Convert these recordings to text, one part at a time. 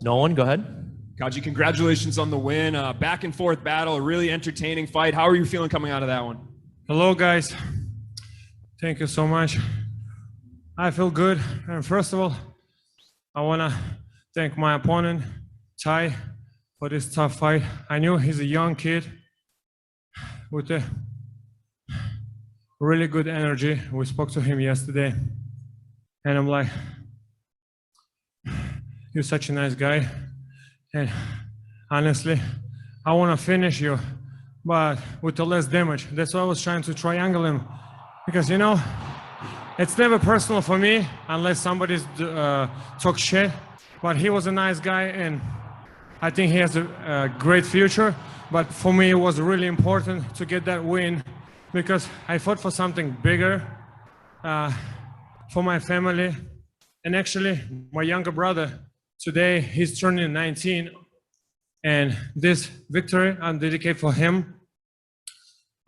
No one, go ahead. Khadzi, congratulations on the win. Back and forth battle, a really entertaining fight. How are you feeling coming out of that one? Hello, guys. Thank you so much. I feel good. And first of all, I want to thank my opponent, Tai, for this tough fight. I knew he's a young kid with a really good energy. We spoke to him yesterday. And I'm like, you're such a nice guy. And honestly, I want to finish you, but with the less damage. That's why I was trying to triangle him. Because, you know, it's never personal for me unless somebody's talk shit. But he was a nice guy, and I think he has a great future. But for me, it was really important to get that win because I fought for something bigger, for my family. And actually, my younger brother, today, he's turning 19. And this victory, I'm dedicated for him.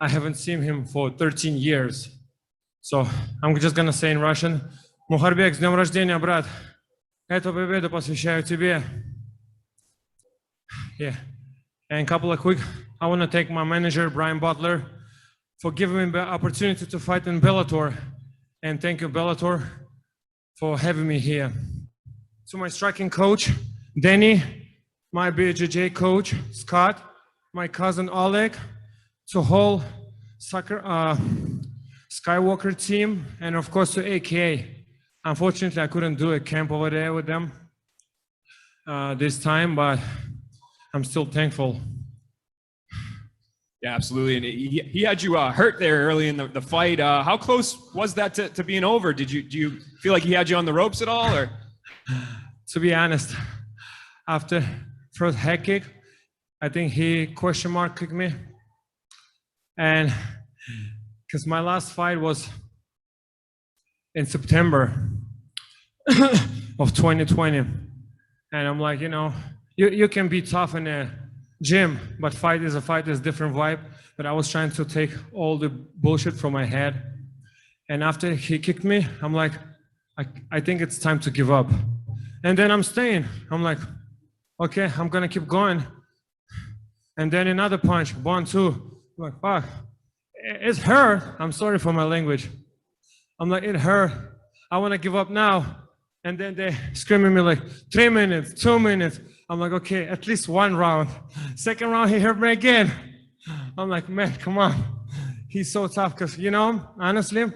I haven't seen him for 13 years. So I'm just gonna say in Russian, Muharbek, с днем рождения, брат. Эту победу посвящаю тебе. Yeah. And a couple of quick, I want to thank my manager, Brian Butler, for giving me the opportunity to fight in Bellator. And thank you, Bellator, for having me here. To my striking coach, Danny, my BJJ coach, Scott, my cousin Oleg, to whole soccer, Skywalker team, and of course to AKA. Unfortunately, I couldn't do a camp over there with them this time, but I'm still thankful. Yeah, absolutely. And he had you hurt there early in the fight. How close was that to being over? Do you feel like he had you on the ropes at all? Or? To be honest, after first head kick, I think he question mark kicked me. And because my last fight was in September of 2020. And I'm like, you know, you can be tough in a gym, but fight is a fight, is a different vibe. But I was trying to take all the bullshit from my head. And after he kicked me, I'm like, I think it's time to give up. And then I'm staying. I'm like, okay, I'm gonna keep going. And then another punch, 1, 2. I'm like, fuck, it's hurt. I'm sorry for my language. I'm like, it hurt. I wanna give up now. And then they scream at me like, 3 minutes, 2 minutes. I'm like, okay, at least 1 round. Second round, he hurt me again. I'm like, man, come on. He's so tough, because, you know, honestly,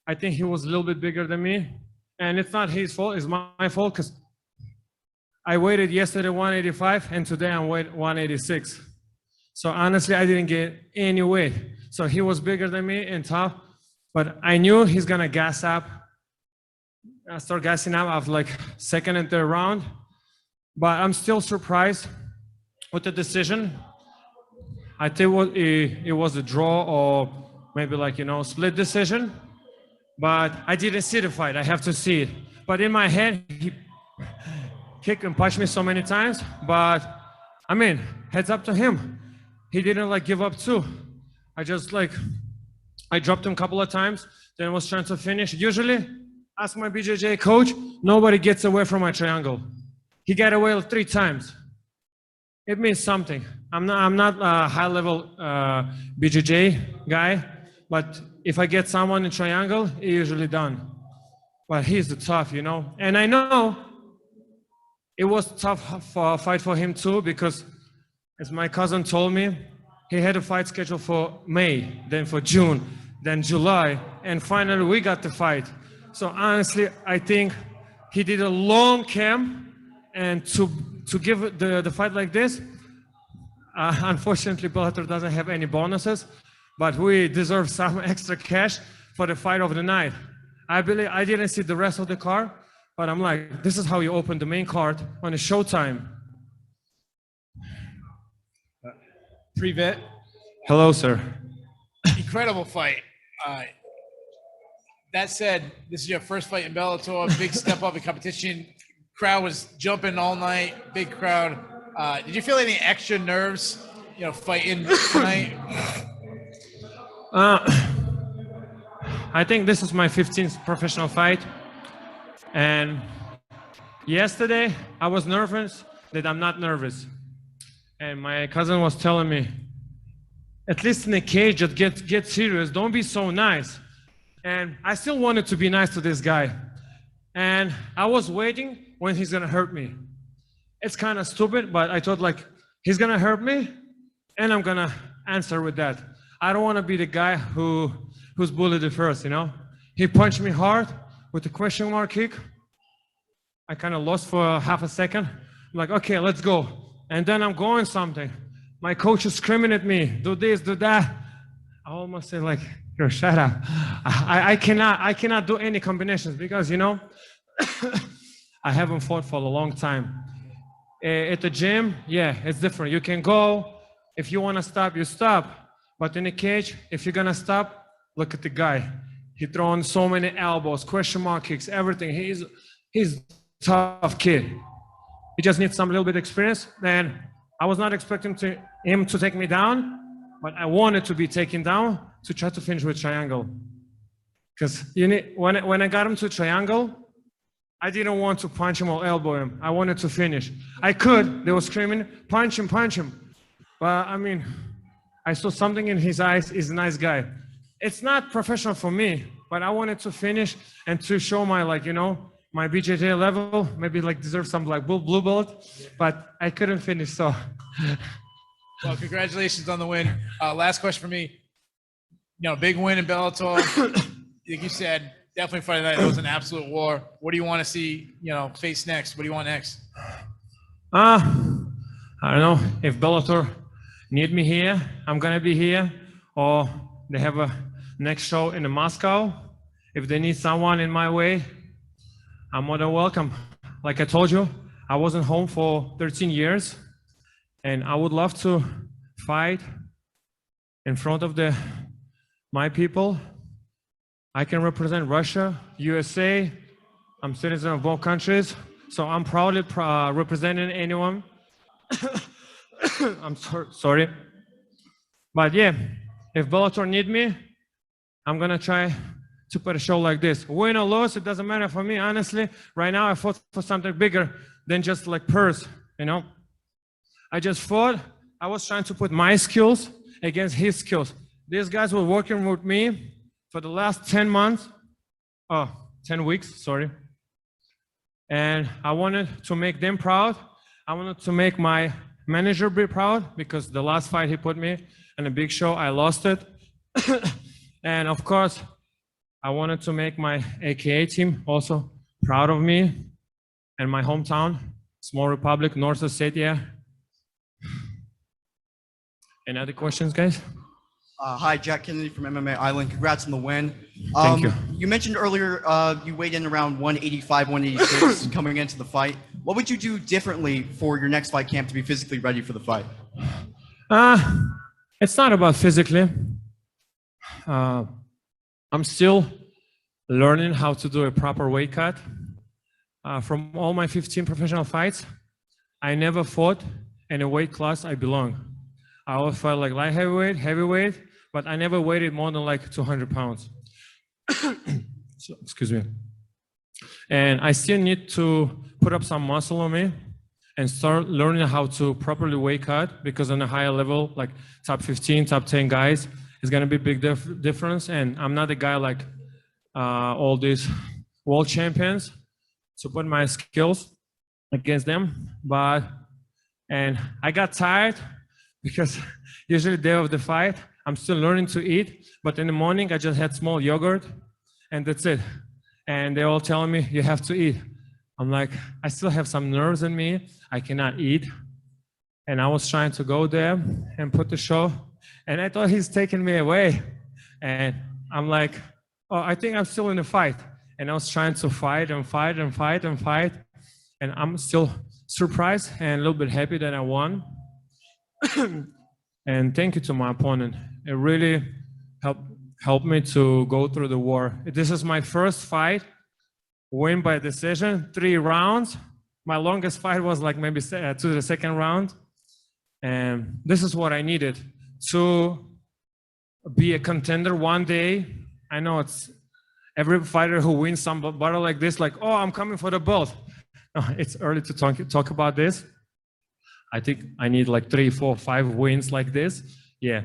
I think he was a little bit bigger than me. And it's not his fault, it's my fault, because I weighted yesterday 185, and today I'm weight 186. So honestly, I didn't get any weight. So he was bigger than me and tough, but I knew he's gonna gas up. I start gassing up after like second and third round, but I'm still surprised with the decision. I think it was a draw or maybe like, you know, split decision, but I didn't see the fight. I have to see it. But in my head, he kicked and punched me so many times, but I mean, heads up to him. He didn't like give up too. I dropped him a couple of times, then was trying to finish. Usually, ask my BJJ coach, nobody gets away from my triangle. He got away 3 times. It means something. I'm not a high-level BJJ guy, but if I get someone in triangle, it's usually done. But he's the tough, you know. And I know it was tough for a fight for him too, because as my cousin told me, he had a fight scheduled for May, then for June, then July, and finally we got the fight. So honestly, I think he did a long camp, and to give the fight like this, unfortunately Bellator doesn't have any bonuses, but we deserve some extra cash for the fight of the night. I believe I didn't see the rest of the card, but I'm like, this is how you open the main card on a Showtime. Privet. Hello, sir. Incredible fight. That said, this is your first fight in Bellator, big step up in competition. Crowd was jumping all night, big crowd. Did you feel any extra nerves, you know, fighting tonight? I think this is my 15th professional fight, and Yesterday, I was nervous that I'm not nervous. And my cousin was telling me, at least in the cage, just get serious. Don't be so nice. And I still wanted to be nice to this guy. And I was waiting when he's gonna hurt me. It's kind of stupid, but I thought like, he's gonna hurt me and I'm gonna answer with that. I don't wanna be the guy who's bullied the first, you know? He punched me hard with a question mark kick. I kind of lost for half a second. I'm like, okay, let's go. And then I'm going something. My coach is screaming at me, do this, do that. I almost say like, yo, shut up. I cannot do any combinations because, you know, I haven't fought for a long time. At the gym, yeah, it's different. You can go. If you want to stop, you stop. But in the cage, if you're going to stop, look at the guy. He throwing so many elbows, question mark kicks, everything. He's tough kid. He just needs some little bit of experience. And I was not expecting him to take me down, but I wanted to be taken down to try to finish with triangle. Because when I got him to triangle, I didn't want to punch him or elbow him. I wanted to finish. I could. They were screaming, punch him, punch him. But I mean, I saw something in his eyes. He's a nice guy. It's not professional for me, but I wanted to finish and to show my, like, you know, my BJJ level, maybe like deserve some like blue belt, but I couldn't finish, so. Well, congratulations on the win. Last question for me. You know, big win in Bellator. Like you said, definitely Friday night. It was an absolute war. What do you want to see, you know, face next? What do you want next? I don't know. If Bellator need me here, I'm gonna be here. Or they have a next show in Moscow. If they need someone in my way, I'm more than welcome. Like I told you, I wasn't home for 13 years, and I would love to fight in front of my people. I can represent Russia, USA. I'm citizen of both countries, so I'm proudly representing anyone. I'm sorry. But yeah, if Bellator need me, I'm gonna try to put a show like this. Win or lose, it doesn't matter for me, honestly. Right now, I fought for something bigger than just like purse, you know? I just fought, I was trying to put my skills against his skills. These guys were working with me for the last 10 months, 10 weeks, sorry. And I wanted to make them proud. I wanted to make my manager be proud because the last fight he put me in a big show, I lost it. And of course, I wanted to make my AKA team also proud of me and my hometown, small republic, North Ossetia. Any other questions, guys? Hi, Jack Kennedy from MMA Island. Congrats on the win. Thank you. You mentioned earlier you weighed in around 185, 186 coming into the fight. What would you do differently for your next fight camp to be physically ready for the fight? It's not about physically. I'm still learning how to do a proper weight cut. From all my 15 professional fights, I never fought in a weight class I belong. I always fought like light heavyweight, but I never weighted more than like 200 pounds. So, excuse me. And I still need to put up some muscle on me and start learning how to properly weight cut, because on a higher level, like top 15, top 10 guys, it's gonna be a big difference. And I'm not a guy like all these world champions to put my skills against them. And I got tired because usually the day of the fight, I'm still learning to eat, but in the morning I just had small yogurt and that's it. And they're all telling me, you have to eat. I'm like, I still have some nerves in me. I cannot eat. And I was trying to go there and put the show, and I thought he's taking me away. And I'm like, oh, I think I'm still in the fight. And I was trying to fight and fight and fight and fight. And I'm still surprised and a little bit happy that I won. And thank you to my opponent. It really helped me to go through the war. This is my first fight, win by decision, 3 rounds. My longest fight was like maybe to the second round. And this is what I needed to be a contender one day. I know it's every fighter who wins some battle like this, like, oh, I'm coming for the belt. it's early to talk about this. I think I need like 3, 4, 5 wins like this. Yeah,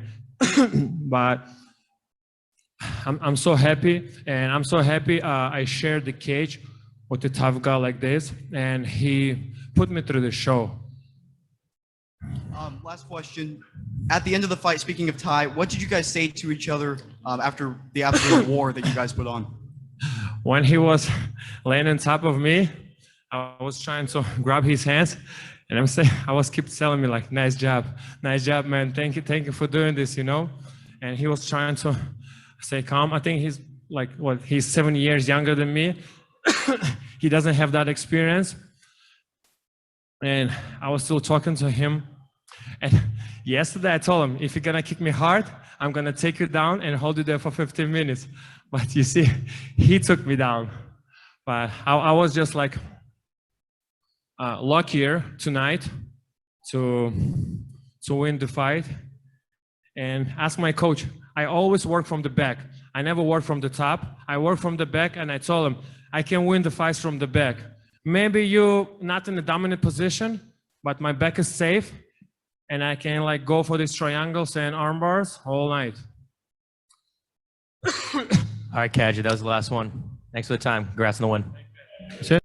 but I'm so happy, and I'm so happy I shared the cage with a tough guy like this, and he put me through the show. Last question. At the end of the fight, speaking of Ty, what did you guys say to each other after the absolute war that you guys put on? When he was laying on top of me, I was trying to grab his hands, and I was keep telling me like, nice job, man. Thank you for doing this, you know. And he was trying to stay calm. I think he's like, he's 7 years younger than me. He doesn't have that experience. And I was still talking to him. And yesterday I told him, if you're gonna kick me hard, I'm gonna take you down and hold you there for 15 minutes. But you see, he took me down. But I was just like luckier tonight to win the fight. And ask my coach, I always work from the back. I never work from the top. I work from the back, and I told him, I can win the fights from the back. Maybe you're not in a dominant position, but my back is safe, and I can like go for these triangles and arm bars all night. All right, Khadzi, that was the last one. Thanks for the time. Congrats on the win. That's it.